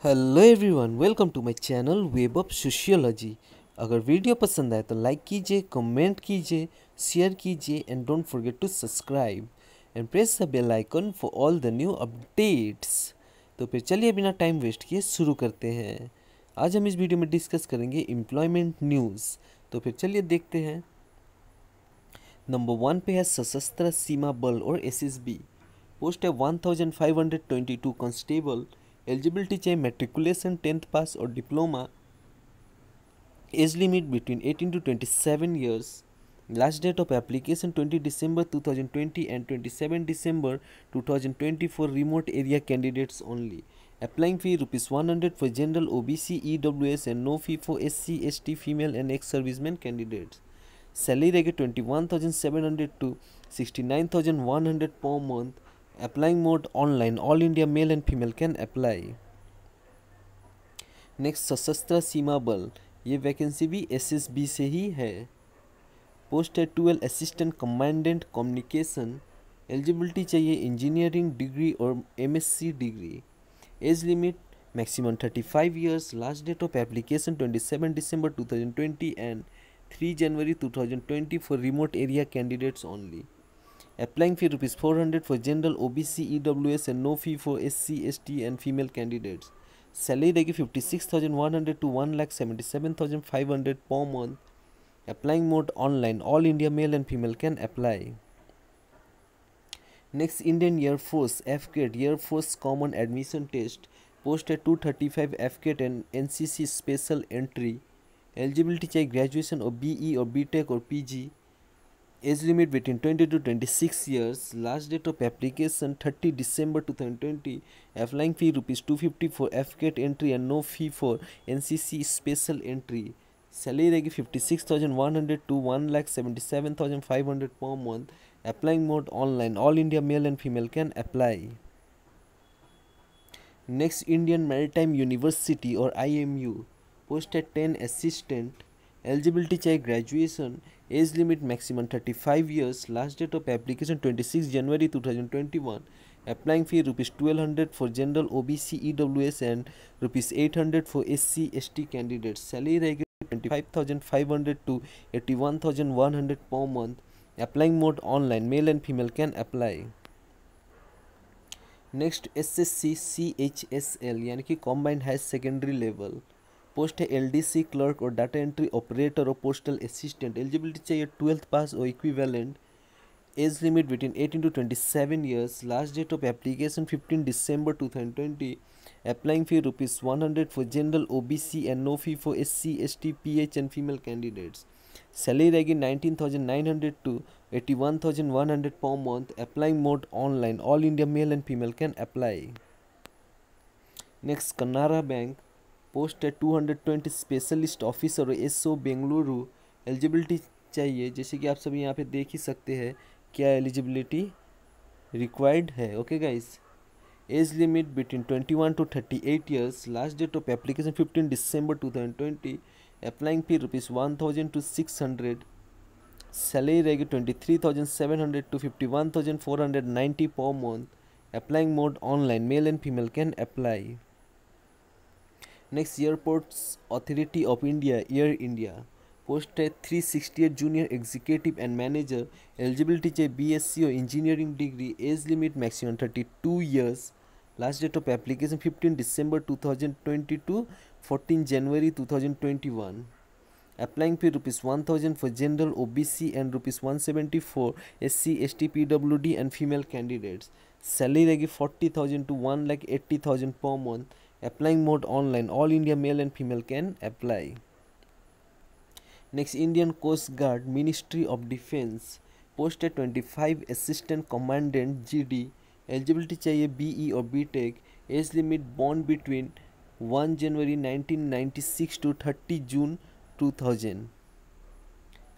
Hello everyone, welcome to my channel web of sociology. अगर video पसंद आए तो लाइक कीजिए, कमेंट कीजिए, शेयर कीजिए and don't forget to subscribe and press the bell icon for all the new updates. तो फिर चलिए बिना टाइम वेस्ट किए शुरू करते हैं। आज हम इस वीडियो में डिस्कस करेंगे एम्प्लॉयमेंट न्यूज़। तो फिर चलिए देखते हैं। नंबर 1 पे है सशस्त्र सीमा बल और एसएसबी। पोस्ट है 1522 कांस्टेबल। एलिजिबिलिटी चाहिए मैट्रिकुलेशन, 10th पास और diploma. As limit between 18 to 27 years. Last date of application 20 December 2020 and 27 December 2020 for remote area candidates only. Applying fee ₹100 for general OBC EWS and no fee for SC ST female and ex-servicemen candidates. Salary रहेगी 21,700 to 69,100 per month. Applying mode online. All India male and female can apply. Next सशस्त्र सीमा बल, ये vacancy भी SSB से ही है। Post है 12 assistant commandant communication. Eligibility चाहिए engineering degree और MSc degree. Age limit maximum 35 years. Last date of application 27 December 2020 and 3 January 2020 for remote area candidates only. Applying fee ₹400 for general OBC EWS and no fee for SC ST and female candidates. Salary रहेगी 56,100 to 1,77,500 per month. Applying mode online. All India male and female can apply. Next Indian air force AFCAT air force common admission test. Post है 235 AFCAT and NCC special entry. Eligibility चाहिए graduation और BE और BTech और PG. Age limit between 20 to 26 years. Last date of application 30 December 2020. Applying fee ₹250 for AFCAT entry and no fee for NCC special entry. Salary रहेगी 56,100 to 1,77,500 per month. Applying mode online. All India male and female can apply. Next Indian maritime university और IMU. Post है 10 assistant. Eligibility चाहिए graduation. Age limit maximum 35 years. Last date of application 26 January 2021. Applying fee ₹1,200 for general OBC EWS and ₹800 for SC ST candidates. Salary रहेगी 25,500 to 81,100 per month. Applying mode online. Male and female can apply. Next SSC CHSL यानी कि combined higher secondary level. Post है LDC clerk और data entry operator और postal assistant. Eligibility चाहिए 12th pass और equivalent. Age limit between 18 to 27 years. Last date of application 15 December 2020. Applying fee ₹100 for general OBC and no fee for SC ST PH and female candidates. Salary रहेगी 19,900 to 81,100 per month. Applying mode online. All India male and female can apply. Next Canara Bank. Post है 220 specialist officer SO Bengaluru. Eligibility चाहिए, जैसे कि आप सभी यहाँ पे देख ही सकते हैं क्या एलिजिबिलिटी रिक्वायर्ड है। Okay guys, age limit between 21 to 38 years. Last date of application 15 December 2020. Applying fee ₹1,000 to 600. Salary रहेगी 23,700 to 51,490 per month. Applying mode online. Male and female can apply. Next Airports Authority of India Air India. Post है 368 junior executive and manager. Eligibility चाहिए BSc और engineering degree. Age limit maximum 32 years. Last date of application 15 December 2022, 14 January 2021. Applying fee ₹1,000 for general OBC and ₹170 for SC ST PWD and female candidates. Salary रहेगी 40,000 to 1,80,000 per month. Applying mode online. All India male and female can apply. Next Indian Coast Guard Ministry of Defence. Post है 25 assistant commandant GD. Eligibility चाहिए BE और BTech. Age limit born between 1 January 1996 to 30 June 2000.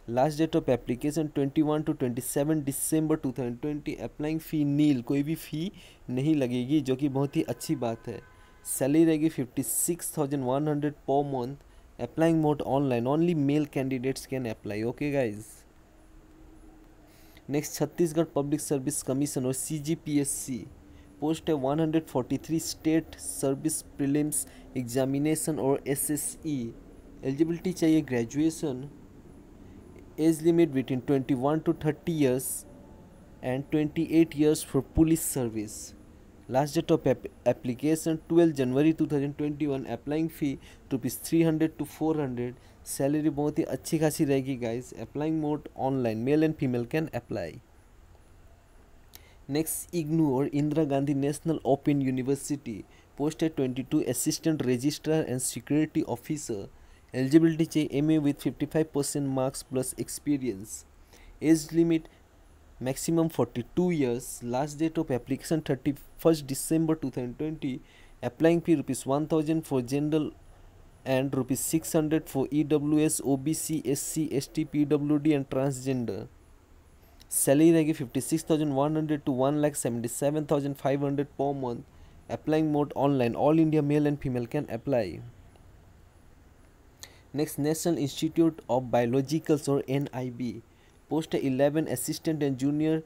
Last date of application 21 to 27 December 2020. Applying fee nil, कोई भी फ़ी नहीं लगेगी, जो कि बहुत ही अच्छी बात है। सैलरी रहेगी 56,100 पर month. Applying mode online. Only male candidates can apply. Okay guys. Next Chhattisgarh public service commission और CGPSC। पोस्ट है 143 स्टेट सर्विस प्रीलिम्स एग्जामिनेशन और एसएसई। एलिजिबिलिटी चाहिए graduation. Age limit between 21 to 30 years and 28 years for police service. Last date of application 12 January 2021. Applying fee ₹300 to 400. Salary बहुत ही अच्छी खासी रहेगी guys. Applying mode online, male and female can apply. Next IGNOU और Indira Gandhi national open university. Post है 22 assistant registrar and security officer. Eligibility चाहिए MA with 55% marks plus experience. Age limit maximum 42 years. Last date of application 31st December 2020. Applying fee ₹1000 for general and ₹600 for EWS, OBC, SC, ST, PWD and transgender. Salary रहेगी 56,100 to 1,77,500 per month. Applying mode online. All India male and female can apply. Next, National Institute of Biologicals or NIB. Post है 11 assistant and junior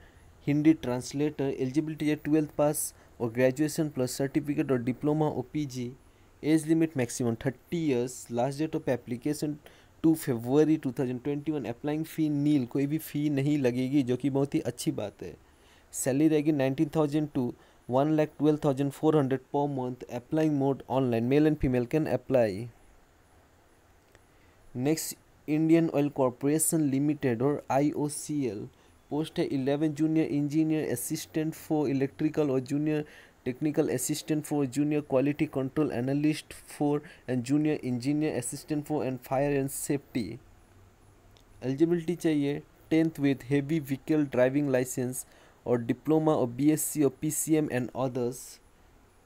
Hindi translator. Eligibility है 12th pass और graduation plus certificate और diploma और PG. Age limit maximum 30 years. Last date of application 2 February 2021. Applying fee nil, कोई भी फ़ी नहीं लगेगी, जो कि बहुत ही अच्छी बात है। सैलरी रहेगी 19,000 to 1,12,400 per month. Applying mode online, male and female can apply. Next Indian oil corporation limited और IOCL। पोस्ट है 11 junior engineer assistant for electrical और junior technical assistant for junior quality control analyst for and junior engineer assistant for and fire and safety. Eligibility चाहिए 10th with heavy vehicle driving licence और diploma और BSc और PCM and others.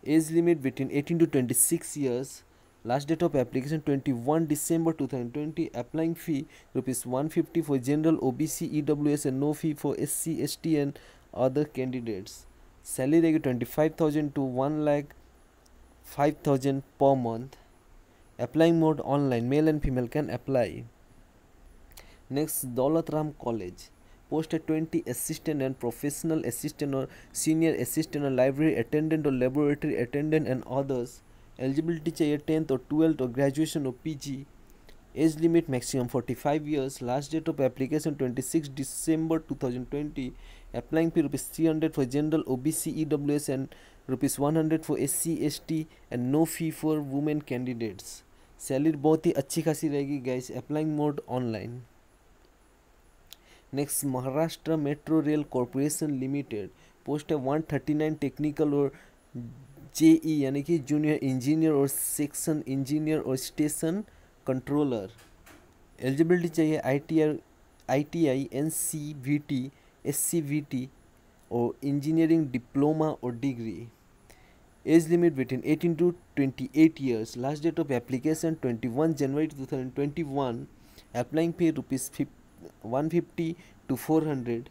Age limit between 18 to 26 years. Last date of application 21 December 2020. Applying fee ₹150 for general, OBC, EWS and no fee for SC, ST and other candidates. Salary रहेगी 25,000 to 1,05,000 per month. Applying mode online, male and female can apply. Next, Daulat Ram College. Post है 20 assistant and professional assistant और senior assistant और library attendant और laboratory attendant and others. Eligibility चाहिए 10th और 12th और graduation और PG. Age limit maximum 45 years. Last date of application 26 December 2020. Applying fee ₹300 for general, OBC, EWS and ₹100 for SC, ST and no fee for women candidates. Salary बहुत ही अच्छी खासी रहेगी guys. Applying mode online. Next, Maharashtra Metro Rail Corporation Limited. Post है 139 technical और JE यानी कि junior engineer और सेक्शन इंजीनियर और स्टेशन कंट्रोलर। एलिजिबिलिटी चाहिए ITI, NCVT, SCVT और इंजीनियरिंग डिप्लोमा और degree. Age limit between 18 to 28 years. Last date of application 21 January 2021. Applying fee ₹150 to 400.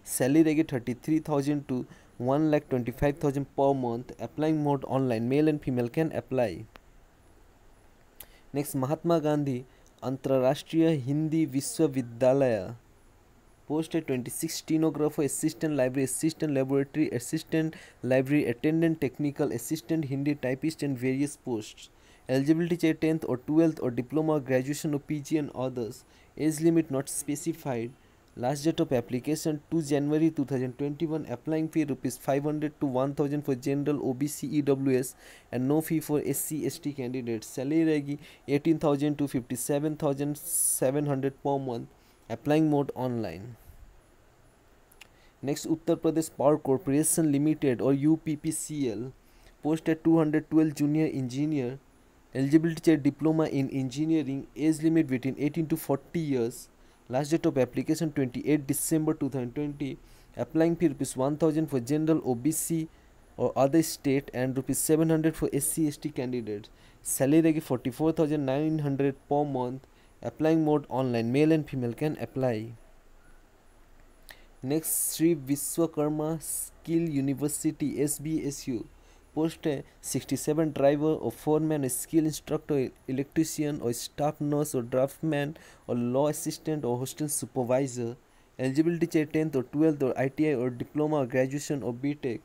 Salary रहेगी 33,000 to 1,25,000 per month. Applying mode online, male and female can apply. Next, Mahatma Gandhi अंतर्राष्ट्रीय हिंदी विश्वविद्यालय। Post है 26 stenographer assistant, library assistant, laboratory assistant, library attendant, technical assistant, Hindi typist and various post. Eligibility चाहिए 10th और 12th और diploma, graduation और PG and others. Age limit not specified. Last date of application 2 January 2021. Applying fee ₹500 to 1,000 for general, OBC, EWS and no fee for SC, ST candidates. Salary रहेगी 18,000 to 57,700 per month. Applying mode online. Next, Uttar Pradesh Power Corporation Limited or UPPCL. Post है 212 junior engineer. Eligibility चाहिए diploma in engineering. Age limit between 18 to 40 years. Last date of application 28 December 2020. Applying fee ₹1,000 for general, OBC or other state and ₹700 for SC, ST candidates. Salary रहेगी 44,900 per month. Applying mode online, male and female can apply. Next, Sri Vishwakarma Skill University SBSU. Post है 67 driver और foreman, skill instructor, electrician और staff nurse और draughtsman और law assistant और hostel supervisor. Eligibility चाहिए 10th और 12th और ITI और डिप्लोमा और ग्रेजुएशन और BTech।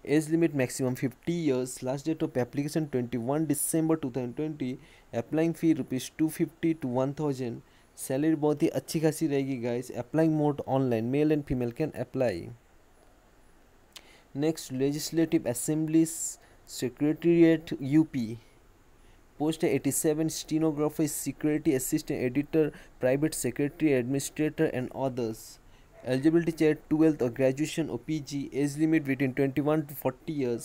Age limit maximum 50 years. Last date of application 21 December 2020. Applying fee rupees 250 to 1000. Salary बहुत ही अच्छी खासी रहेगी guys. Applying mode online. Male and female can apply. Next Legislative Assembly Secretariat UP. Post है 87 stenographer, security assistant, editor, private secretary, administrator and others. Eligibility चाहिए 12th और graduation और PG. Age limit between 21 to 40 years.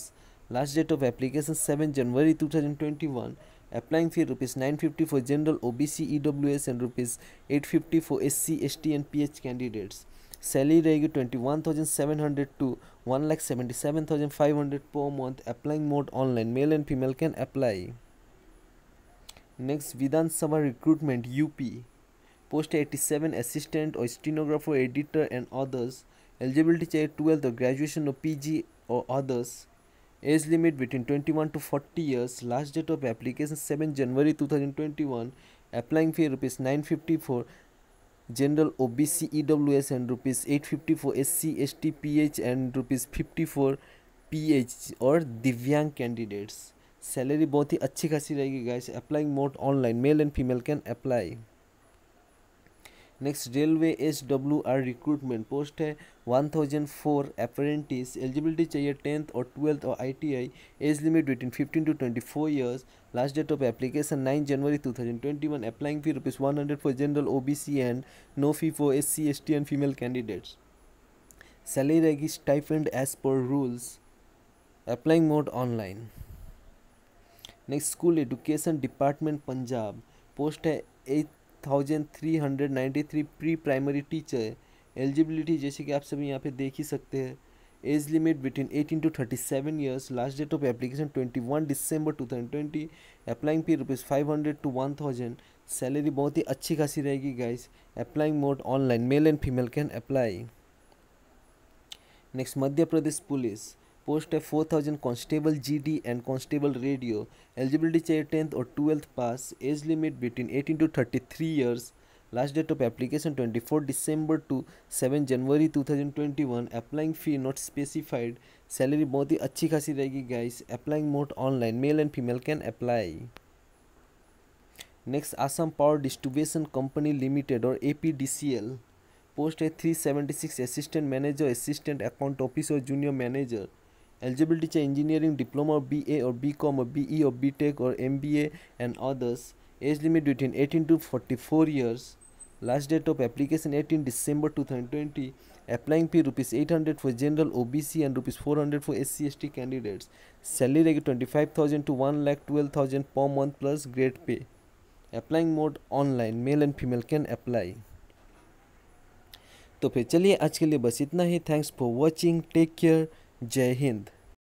Last date of application 7 January 2021. Applying fee rupees 950 for general, OBC, EWS and rupees 850 for SC, ST and PH candidates. Salary रहेगी 21,700 to 1,77,500 per month. Applying mode online. Male and female can apply. Next Vidhansabha recruitment UP. Post 87 assistant और stenographer, editor and others. Eligibility चाहिए 12th और graduation और PG और others. Age limit between 21 to 40 years. Last date of application 7 January 2021. Applying fee rupees 950 for general, OBC, EWS and rupees 850 for SC, ST, PH and rupees 50 for pH और दिव्यांग candidates. Salary बहुत ही अच्छी खासी रहेगी guys. Applying mode online. Male and female can apply. Next railway SWR recruitment. Post है 1004 apprentice. Eligibility चाहिए 10th और 12th और ITI. Age limit between 15 to 24 years. Last date of application 9 January 2021. Applying fee rupees 100 for general, OBC and no fee for SC, ST and female candidates. Salary रहेगी stipend as per rules. Applying mode online. Next school education department Punjab. Post है 8393 pre primary teacher. Eligibility जैसे कि आप सभी यहाँ पे देख ही सकते हैं. Age limit between 18 to 37 years. Last date of application 21 December 2020. Applying fee rupees 500 to 1000. Salary बहुत ही अच्छी खासी रहेगी guys. Applying mode online. Male and female can apply. Next Madhya Pradesh Police. Post है 4000 constable GD and constable radio. Eligibility चाहिए 10th और 12th pass. Age limit between 18 to 33 years. Last date of application 24 December to 7 January 2021. Applying fee not specified. Salary बहुत ही अच्छी खासी रहेगी guys. Applying mode online. Male and female can apply. Next Assam power distribution company limited और APDCL. Post है 376 assistant manager, assistant account officer, junior manager. Eligibility चाहिए engineering, diploma और BA और BCom और BE और BTech और MBA and others. Age limit between 18 to 44 years. Last date of application 18 December 2020. Applying fee rupees 800 for general, OBC and rupees 400 for SC, ST candidates. Salary रहेगी 25,000 to 1,12,000 per month plus grade pay. Applying mode online. Male and female can apply. तो फिर चलिए आज के लिए बस इतना ही. Thanks for watching. Take care. जय हिंद.